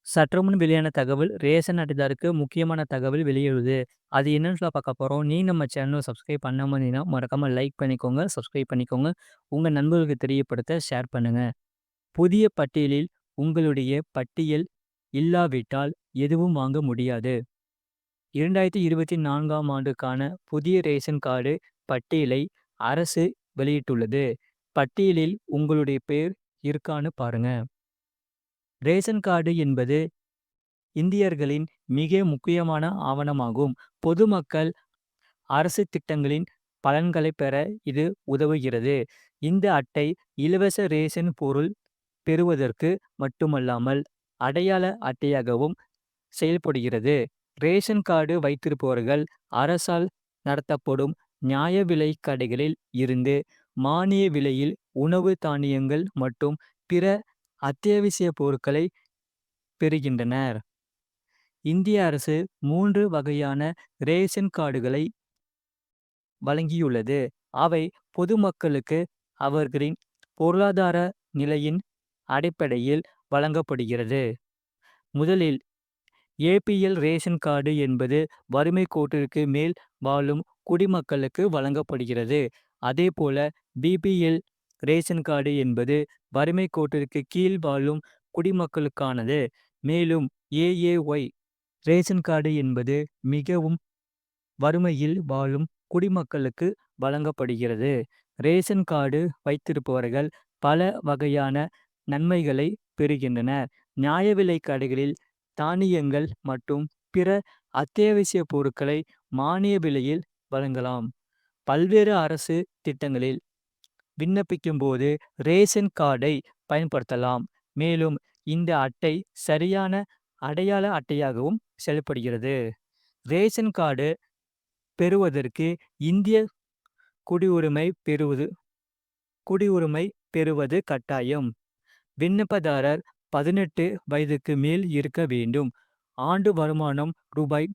சற்றுமுன் வெளியான தகவல் ரேஷன் அட்டைதாருக்கு முக்கியமான தகவல் வெளியிடுது. அது என்னன்னு பார்க்க போறோம். நீ நம்ம சேனல சப்ஸ்கிரைப் பண்ணாம இருந்தீங்கன்னா, மறக்காம லைக் பண்ணிக்கோங்க, சப்ஸ்கிரைப் பண்ணிக்கோங்க. உங்க நண்பர்களுக்கு தெரியப்படுத்த ஷேர் பண்ணுங்க. புதிய பட்டியலில் உங்களுடைய பட்டியல் இல்லாவிட்டால் எதுவும் வாங்க முடியாது. 2024ஆம் ஆண்டுக்கான புதிய ரேஷன் கார்டு பட்டியலை அரசு வெளியிட்டுள்ளது. பட்டியலில் உங்களுடைய பெயர் இருக்கான்னு பாருங்க. ரேஷன் கார்டு என்பது இந்தியர்களின் மிக முக்கியமான ஆவணமாகும். பொதுமக்கள் அரசு திட்டங்களின் பலன்களை பெற இது உதவுகிறது. இந்த அட்டை இலவச ரேஷன் பொருள் பெறுவதற்கு மட்டுமல்லாமல் அடையாள அட்டையாகவும் செயல்படுகிறது. ரேஷன் கார்டு வைத்திருப்பவர்கள் அரசால் நடத்தப்படும் நியாய விலை கடைகளில் இருந்து மானிய விலையில் உணவு தானியங்கள் மற்றும் பிற அத்தியாவசிய பொருட்களை பெறுகின்றனர். இந்திய அரசு 3 வகையான ரேஷன் கார்டுகளை வழங்கியுள்ளது. அவை பொதுமக்களுக்கு அவர்களின் பொருளாதார நிலையின் அடிப்படையில் வழங்கப்படுகிறது. முதலில் ஏபிஎல் ரேஷன் கார்டு என்பது வறுமை கோட்டிற்கு மேல் வாழும் குடிமக்களுக்கு வழங்கப்படுகிறது. அதேபோல பிபிஎல் ரேஷன் கார்டு என்பது வறுமை கோட்டிற்கு கீழ் வாழும் குடிமக்களுக்கானது. மேலும் ஏஏஒய் ரேஷன் கார்டு என்பது மிகவும் வறுமையில் வாழும் குடிமக்களுக்கு வழங்கப்படுகிறது. ரேஷன் கார்டு வைத்திருப்பவர்கள் பல வகையான நன்மைகளை பெறுகின்றனர். நியாய விலை கடைகளில் தானியங்கள் மற்றும் பிற அத்தியாவசிய பொருட்களை மானிய விலையில் வழங்கலாம். பல்வேறு அரசு திட்டங்களில் விண்ணப்பிக்கும் போது ரேஷன் கார்டை பயன்படுத்தலாம். மேலும் இந்த அட்டை சரியான அடையாள அட்டையாகவும் செயல்படுகிறது. ரேஷன் கார்டு பெறுவதற்கு இந்திய குடியுரிமை பெறுவது கட்டாயம். விண்ணப்பதாரர் 18 வயதுக்கு மேல் இருக்க வேண்டும். ஆண்டு வருமானம் ரூபாய்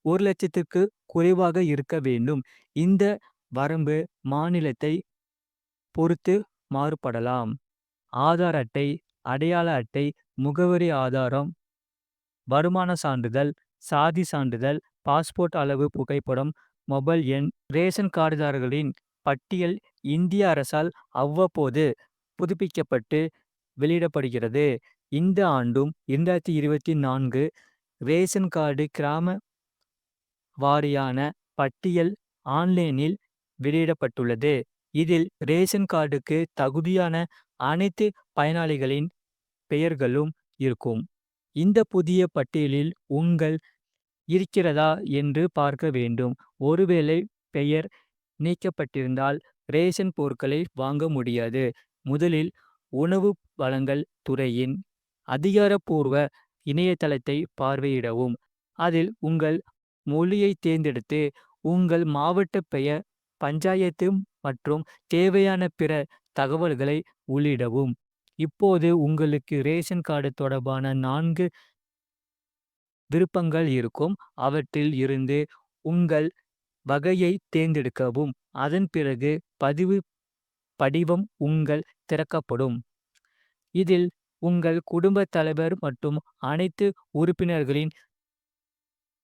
1,00,000க்கு குறைவாக இருக்க வேண்டும். இந்த வரம்பு மாநிலத்தை பொறுத்து மாறுபடலாம். ஆதார் அட்டை, அடையாள அட்டை, முகவரி ஆதாரம், வருமான சான்றிதழ், சாதி சான்றிதழ், பாஸ்போர்ட் அளவு புகைப்படம், மொபைல் எண். ரேஷன் கார்டுதாரர்களின் பட்டியல் இந்திய அரசால் அவ்வப்போது புதுப்பிக்கப்பட்டு வெளியிடப்படுகிறது. இந்த ஆண்டும் 2024 ரேஷன் கார்டு கிராம வாரியான பட்டியல் ஆன்லைனில் வெளியிடப்பட்டுள்ளது. இதில் ரேஷன் கார்டுக்கு தகுதியான அனைத்து பயனாளிகளின் பெயர்களும் இருக்கும். இந்த புதிய பட்டியலில் உங்கள் இருக்கிறதா என்று பார்க்க வேண்டும். ஒருவேளை பெயர் நீக்கப்பட்டிருந்தால் ரேஷன் பொருட்களை வாங்க முடியாது. முதலில் உணவு வழங்கல் துறையின் அதிகாரப்பூர்வ இணையதளத்தை பார்வையிடவும். அதில் உங்கள் மொழியை தேர்ந்தெடுத்து உங்கள் மாவட்ட பெயர், பஞ்சாயத்து மற்றும் தேவையான பிற தகவல்களை உள்ளிடவும். இப்போது உங்களுக்கு ரேஷன் கார்டு தொடர்பான 4 விருப்பங்கள் இருக்கும். அவற்றில் இருந்து உங்கள் வகையை தேர்ந்தெடுக்கவும். அதன் பிறகு பதிவு படிவம் உங்கள் திறக்கப்படும். இதில் உங்கள் குடும்ப தலைவர் மற்றும் அனைத்து உறுப்பினர்களின்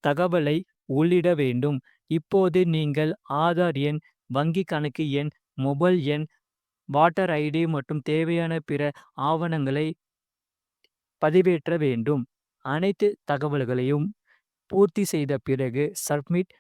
தகவலை உள்ளிட வேண்டும். இப்போது நீங்கள் ஆதார் எண், வங்கி கணக்கு எண், மொபைல் எண், வாட்டர் ஐடி மற்றும் தேவையான பிற ஆவணங்களை பதிவேற்ற வேண்டும். அனைத்து தகவல்களையும் பூர்த்தி செய்த பிறகு சப்மிட்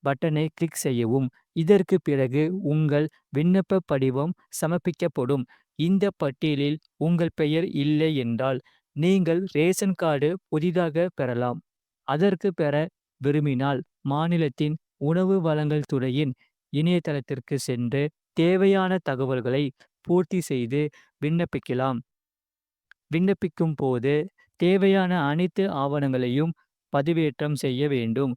பட்டனை கிளிக் செய்யவும். இதற்கு பிறகு உங்கள் விண்ணப்ப படிவம் சமர்ப்பிக்கப்படும். இந்த பட்டியலில் உங்கள் பெயர் இல்லை என்றால் நீங்கள் ரேஷன் கார்டு புதிதாக பெறலாம். அதற்கு பெற விரும்பினால் மாநிலத்தின் உணவு வழங்கல் துறையின் இணையதளத்திற்கு சென்று தேவையான தகவல்களை பூர்த்தி செய்து விண்ணப்பிக்கலாம். விண்ணப்பிக்கும் போது தேவையான அனைத்து ஆவணங்களையும் பதிவேற்றம் செய்ய வேண்டும்.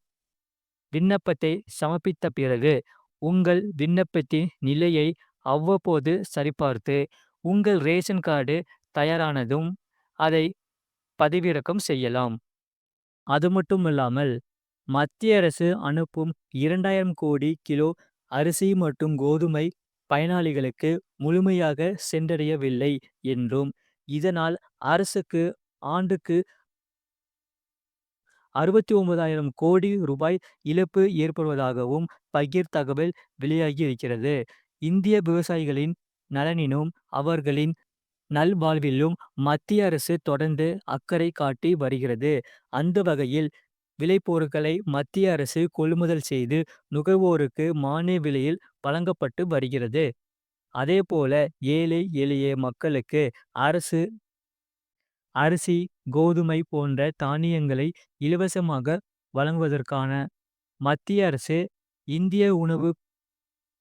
விண்ணப்பத்தை சமர்ப்பித்த பிறகு உங்கள் விண்ணப்பத்தின் நிலையை அவ்வப்போது சரிபார்த்து உங்கள் ரேஷன் கார்டு தயாரானதும் அதை பதிவிறக்கம் செய்யலாம். அது மட்டுமல்லாமல் மத்திய அரசு அனுப்பும் 2000 கோடி கிலோ அரிசி மற்றும் கோதுமை பயனாளிகளுக்கு முழுமையாக சென்றடையவில்லை என்றும், இதனால் அரசுக்கு ஆண்டுக்கு 69,000 கோடி ரூபாய் இழப்பு ஏற்படுவதாகவும் பகீர் தகவல் வெளியாகி இருக்கிறது. இந்திய விவசாயிகளின் நலனிலும் அவர்களின் நல்வாழ்விலும் மத்திய அரசு தொடர்ந்து அக்கறை காட்டி வருகிறது. அந்த வகையில் விளைபொருட்களை மத்திய அரசு கொள்முதல் செய்து நுகர்வோருக்கு மானிய விலையில் வழங்கப்பட்டு வருகிறது. அதேபோல ஏழை எளிய மக்களுக்கு அரசு அரிசி, கோதுமை போன்ற தானியங்களை இலவசமாக வழங்குவதற்கான மத்திய அரசு இந்திய உணவு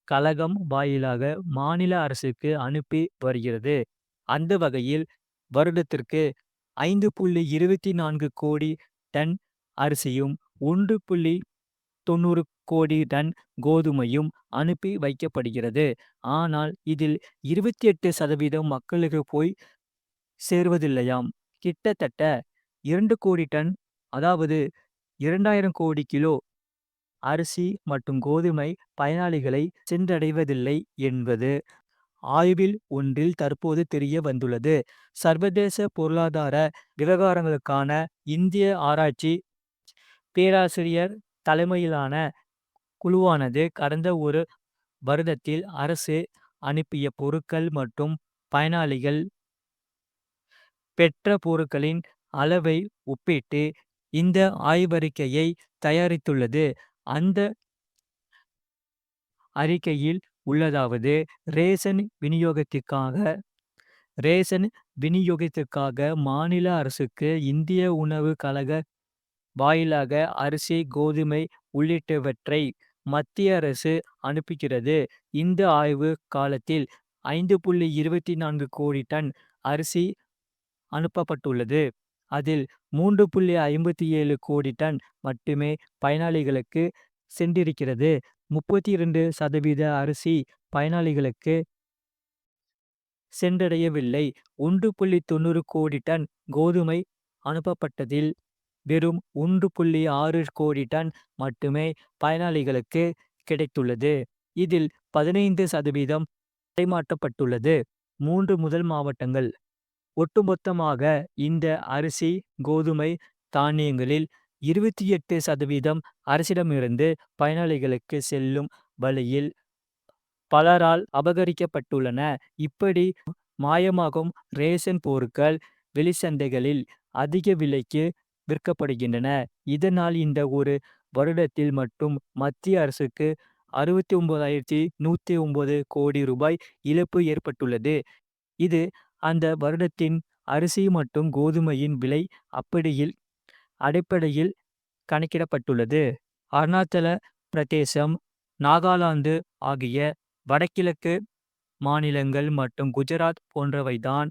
கழகம் வாயிலாக மாநில அரசுக்கு அனுப்பி வருகிறது. அந்த வகையில் வருடத்திற்கு 5.24 கோடி டன் அரிசியும் 1.90 கோடி டன் கோதுமையும் அனுப்பி வைக்கப்படுகிறது. ஆனால் இதில் 28% மக்களுக்கு போய் சேருவதில்லையாம். கிட்டத்தட்ட 2 கோடி டன், அதாவது 2000 கோடி கிலோ அரிசி மற்றும் கோதுமை பயனாளிகளை சென்றடைவதில்லை என்பது ஆய்வில் ஒன்றில் தற்போது தெரிய வந்துள்ளது. சர்வதேச பொருளாதார விவகாரங்களுக்கான இந்திய ஆராய்ச்சி பேராசிரியர் தலைமையிலான குழுவானது கடந்த ஒரு வருடத்தில் அரசு அனுப்பிய பொருட்கள் மற்றும் பயனாளிகள் பெற்ற பொருட்களின் அளவை ஒப்பிட்டு இந்த ஆய்வறிக்கையை தயாரித்துள்ளது. அந்த அறிக்கையில் உள்ளதாவது: ரேஷன் விநியோகத்திற்காக மாநில அரசுக்கு இந்திய உணவு கழக வாயிலாக அரிசி, கோதுமை உள்ளிட்டவற்றை மத்திய அரசு அனுப்புகிறது. இந்த ஆய்வு காலத்தில் 5.24 கோடி டன் அரிசி அனுப்பப்பட்டுள்ளது. அதில் 3.57 கோடி டன் மட்டுமே பயனாளிகளுக்கு சென்றிருக்கிறது. 32% அரிசி பயனாளிகளுக்கு சென்றடையவில்லை. 1.90 கோடி டன் கோதுமை அனுப்பப்பட்டதில் வெறும் 1.6 கோடி டன் மட்டுமே பயனாளிகளுக்கு கிடைத்துள்ளது. இதில் 15% இடைமாற்றப்பட்டுள்ளது. 3 முதல் மாவட்டங்கள். ஒட்டுமொத்தமாக இந்த அரிசி, கோதுமை, தானியங்களில் 28% அரசிடமிருந்து பயனாளிகளுக்கு செல்லும் வழியில் பலரால் அபகரிக்கப்பட்டுள்ளன. இப்படி மாயமாகும் ரேஷன் பொருட்கள் வெளிச்சந்தைகளில் அதிக விலைக்கு விற்கப்படுகின்றன. இதனால் இந்த ஒரு வருடத்தில் மட்டும் மத்திய அரசுக்கு 69,109 கோடி ரூபாய் இழப்பு ஏற்பட்டுள்ளது. இது அந்த வருடத்தின் அரிசி மற்றும் கோதுமையின் விலை அடிப்படையில் கணக்கிடப்பட்டுள்ளது. அருணாச்சல பிரதேசம், நாகாலாந்து ஆகிய வடகிழக்கு மாநிலங்கள் மற்றும் குஜராத் போன்றவைதான்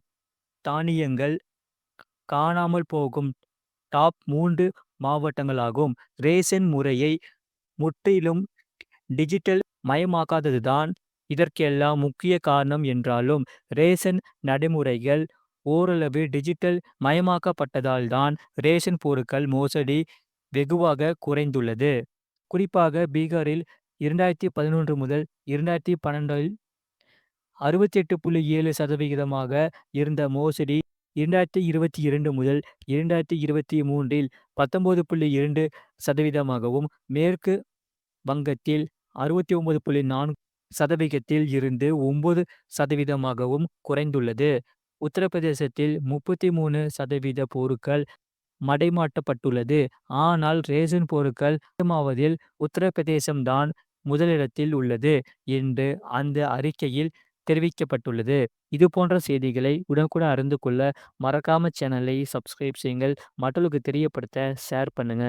தானியங்கள் காணாமல் போகும் டாப் 3 மாவட்டங்களாகும். ரேஷன் முறையை முற்றிலும் டிஜிட்டல் மயமாக்காததுதான் இதற்கெல்லாம் முக்கிய காரணம் என்றாலும், ரேஷன் நடைமுறைகள் ஓரளவு டிஜிட்டல் மயமாக்கப்பட்டதால்தான் ரேஷன் பொருட்கள் மோசடி வெகுவாக குறைந்துள்ளது. குறிப்பாக பீகாரில் 2011 முதல் 2012 68.7% இருந்த மோசடி 2022 முதல் 2023 19.2%, மேற்கு வங்கத்தில் 69.4% இருந்து 9% குறைந்துள்ளது. உத்தரப்பிரதேசத்தில் 33% பொருட்கள் மடைமாற்றப்பட்டுள்ளது. ஆனால் ரேஷன் பொருட்கள் மயமாவதில் உத்தரப்பிரதேசம்தான் முதலிடத்தில் உள்ளது என்று அந்த அறிக்கையில் தெரிவிக்கப்பட்டுள்ளது. இது போன்ற செய்திகளை உடனுக்குடன் அறிந்து கொள்ள மறக்காம சேனலை சப்ஸ்கிரைப் செய்யுங்கள். மற்றவர்களுக்கு தெரியப்படுத்த ஷேர் பண்ணுங்க.